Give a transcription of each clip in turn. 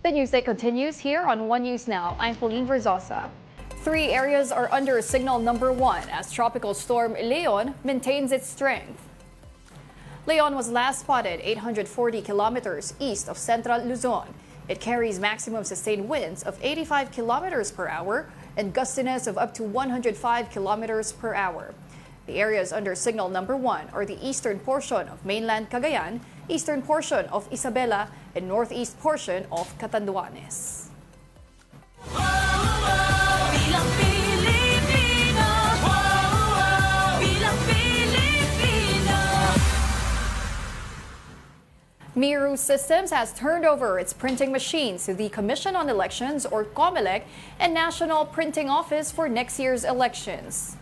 The news day continues here on One News Now. I'm Pauline Verzosa. 3 areas are under signal number 1 as tropical storm Leon maintains its strength. Leon was last spotted 840 kilometers east of central Luzon. It carries maximum sustained winds of 85 kilometers per hour and gustiness of up to 105 kilometers per hour. The areas under signal number 1 are the eastern portion of mainland Cagayan, eastern portion of Isabela, and northeast portion of Catanduanes. Miru Systems has turned over its printing machines to the Commission on Elections, or COMELEC, and National Printing Office for next year's elections.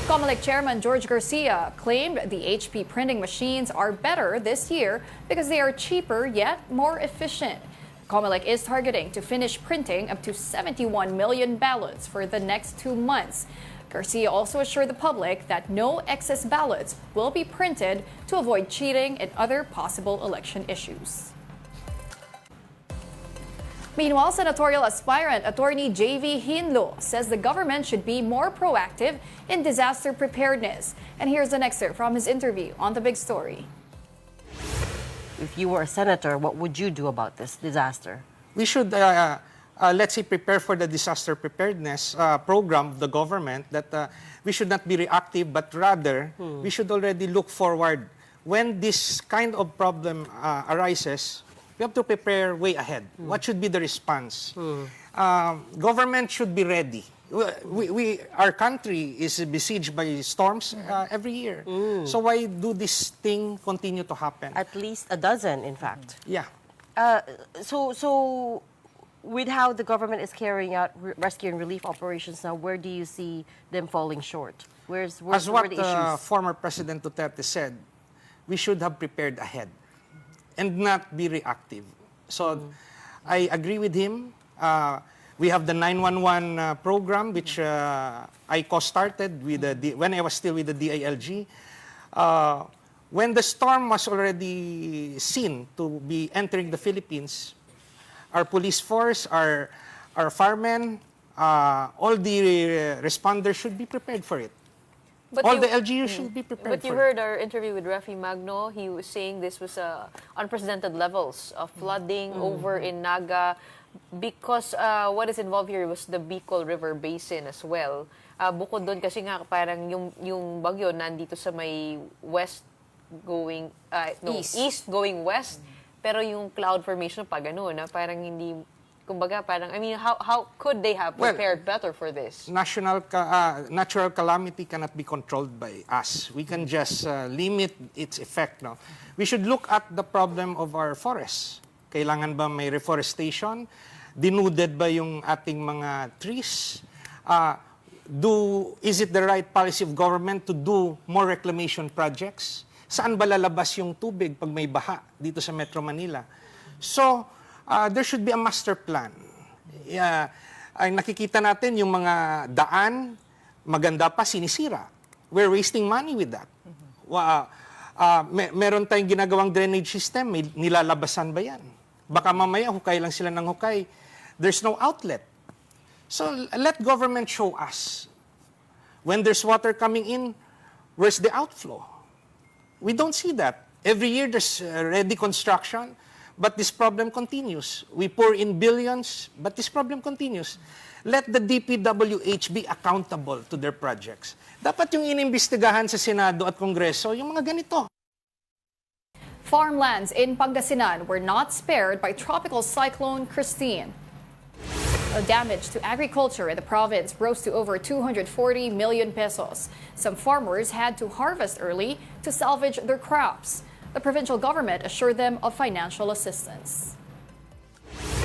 COMELEC Chairman George Garcia claimed the HP printing machines are better this year because they are cheaper yet more efficient. COMELEC is targeting to finish printing up to 71 million ballots for the next 2 months. Garcia also assured the public that no excess ballots will be printed to avoid cheating and other possible election issues. Meanwhile, senatorial aspirant attorney J.V. Hinlo says the government should be more proactive in disaster preparedness. And here's an excerpt from his interview on The Big Story. If you were a senator, what would you do about this disaster? We should, let's say, prepare for the disaster preparedness program of the government, that we should not be reactive, but rather we should already look forward. When this kind of problem arises, we have to prepare way ahead. What should be the response? Government should be ready. Our country is besieged by storms every year. So why do this thing continue to happen? At least a dozen, in fact. Yeah. So with how the government is carrying out rescue and relief operations now, where do you see them falling short? Where's As where what the issues? Former President Duterte said, we should have prepared ahead and not be reactive. So I agree with him. We have the 911 program, which I co-started with when I was still with the DILG. When the storm was already seen to be entering the Philippines, our police force, our firemen, all the responders should be prepared for it. But all the LGUs should be prepared But you for heard our interview with Rafi Magno. He was saying this was unprecedented levels of flooding over in Naga because what is involved here was the Bicol River Basin as well. Bukod doon kasi nga parang yung bagyo nandito sa may east going west. Pero yung cloud formation pa gano'n, parang hindi, kumbaga parang, I mean, how could they have prepared better for this? Natural calamity cannot be controlled by us. We can just limit its effect. No? We should look at the problem of our forests. Kailangan ba may reforestation? Denuded ba yung ating mga trees? Is it the right policy of government to do more reclamation projects? Saan ba lalabas yung tubig pag may baha dito sa Metro Manila? So, there should be a master plan. Ay nakikita natin yung mga daan, maganda pa, sinisira. We're wasting money with that. Meron tayong ginagawang drainage system, may nilalabasan ba yan? Baka mamaya hukay lang sila ng hukay. There's no outlet. So let government show us. When there's water coming in, where's the outflow? We don't see that. Every year there's ready construction, but this problem continues. We pour in billions, but this problem continues. Let the DPWH be accountable to their projects. Dapat yung inimbestigahan sa Senado at Kongreso, yung mga ganito. Farmlands in Pangasinan were not spared by tropical cyclone Christine. The damage to agriculture in the province rose to over 240 million pesos. Some farmers had to harvest early to salvage their crops. The provincial government assured them of financial assistance.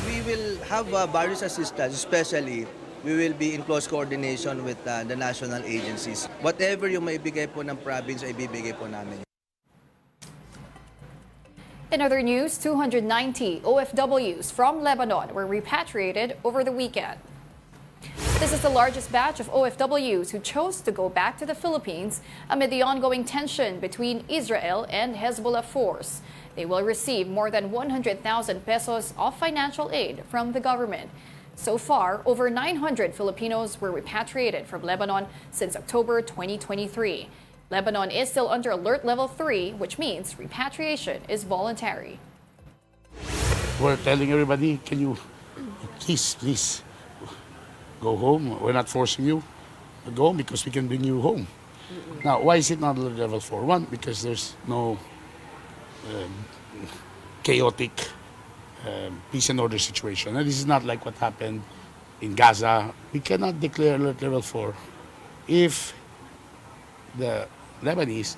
We will have various assistance, especially we will be in close coordination with the national agencies. Whatever yung maibigay po ng province ay bibigay po namin. In other news, 290 OFWs from Lebanon were repatriated over the weekend. This is the largest batch of OFWs who chose to go back to the Philippines amid the ongoing tension between Israel and Hezbollah force. They will receive more than 100,000 pesos of financial aid from the government. So far, over 900 Filipinos were repatriated from Lebanon since October 2023. Lebanon is still under Alert Level 3, which means repatriation is voluntary. We're telling everybody, can you please go home? We're not forcing you to go home because we can bring you home. Now, why is it not Alert Level 4? One, because there's no chaotic peace and order situation. And this is not like what happened in Gaza. We cannot declare Alert Level 4 if the Lebanese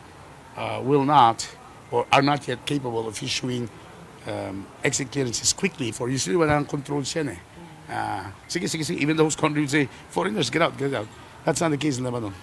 will not or are not yet capable of issuing exit clearances quickly for usually walang control siya eh. Sige, even those countries say, foreigners, get out. That's not the case in Lebanon.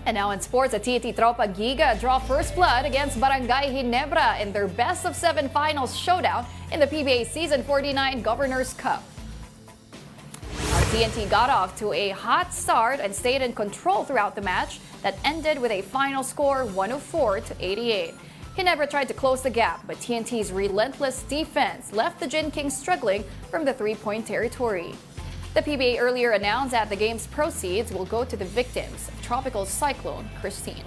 And now in sports, a TNT Tropa Giga draw first blood against Barangay Ginebra in their best-of-7 finals showdown in the PBA Season 49 Governor's Cup. TNT got off to a hot start and stayed in control throughout the match that ended with a final score 104-88. Ginebra tried to close the gap, but TNT's relentless defense left the Gin Kings struggling from the three-point territory. The PBA earlier announced that the game's proceeds will go to the victims of Tropical Cyclone Christine.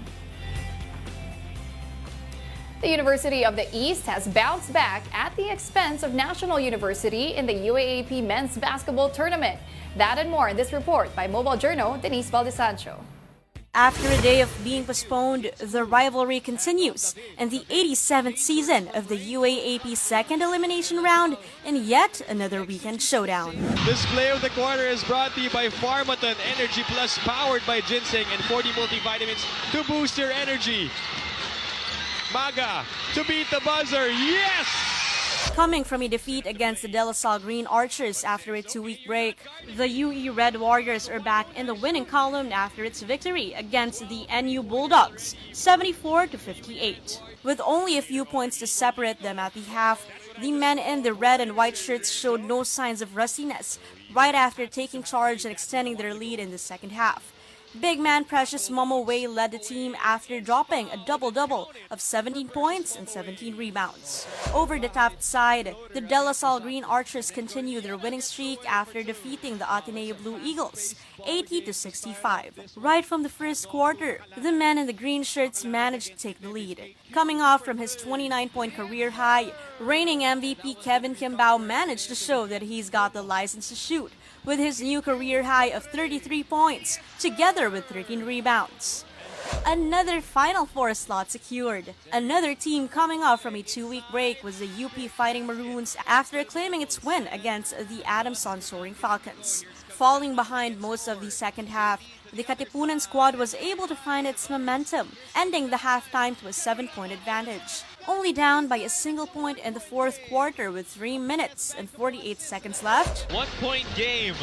The University of the East has bounced back at the expense of National University in the UAAP Men's Basketball Tournament. That and more in this report by Mobile Journal, Denise Valdesancho. After a day of being postponed, the rivalry continues in the 87th season of the UAAP second elimination round in yet another weekend showdown. This play of the quarter is brought to you by Pharmaton Energy Plus, powered by ginseng and 40 multivitamins to boost your energy. Maga to beat the buzzer, yes! Coming from a defeat against the De La Salle Green Archers after a 2-week break, the UE Red Warriors are back in the winning column after its victory against the NU Bulldogs, 74-58. With only a few points to separate them at the half, the men in the red and white shirts showed no signs of rustiness right after taking charge and extending their lead in the second half. Big man Precious Momo Way led the team after dropping a double-double of 17 points and 17 rebounds. Over the Taft side, the De La Salle Green Archers continue their winning streak after defeating the Ateneo Blue Eagles, 80-65. Right from the first quarter, the men in the green shirts managed to take the lead. Coming off from his 29-point career high, reigning MVP Kevin Kimbao managed to show that he's got the license to shoot, with his new career high of 33 points, together with 13 rebounds. Another Final Four slot secured. Another team coming off from a 2-week break was the UP Fighting Maroons after claiming its win against the Adamson Soaring Falcons. Falling behind most of the second half, the Katipunan squad was able to find its momentum, ending the halftime to a 7-point advantage. Only down by a single point in the fourth quarter with 3 minutes and 48 seconds left. 1-point game.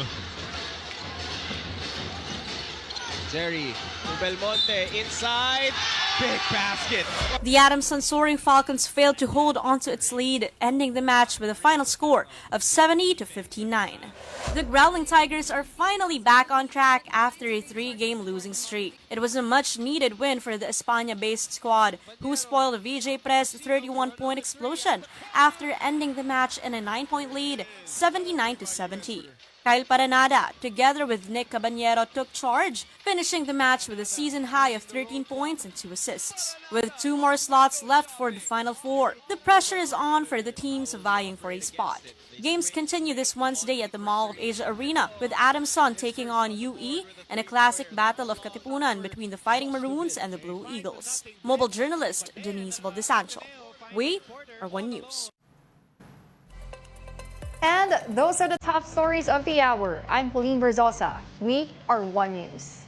Jerry Belmonte inside. Big basket. The Adamson Soaring Falcons failed to hold onto its lead, ending the match with a final score of 70-59. The Growling Tigers are finally back on track after a 3-game losing streak. It was a much-needed win for the España-based squad, who spoiled VJ Press' 31-point explosion after ending the match in a 9-point lead, 79-70. Kyle Paranada, together with Nick Caballero, took charge, finishing the match with a season high of 13 points and 2 assists. With 2 more slots left for the Final Four, the pressure is on for the teams vying for a spot. Games continue this Wednesday at the Mall of Asia Arena, with Adamson taking on UE and a classic battle of Katipunan between the Fighting Maroons and the Blue Eagles. Mobile journalist Denise Valdesancho. We are One News. And those are the top stories of the hour. I'm Pauline Verzosa. We are One News.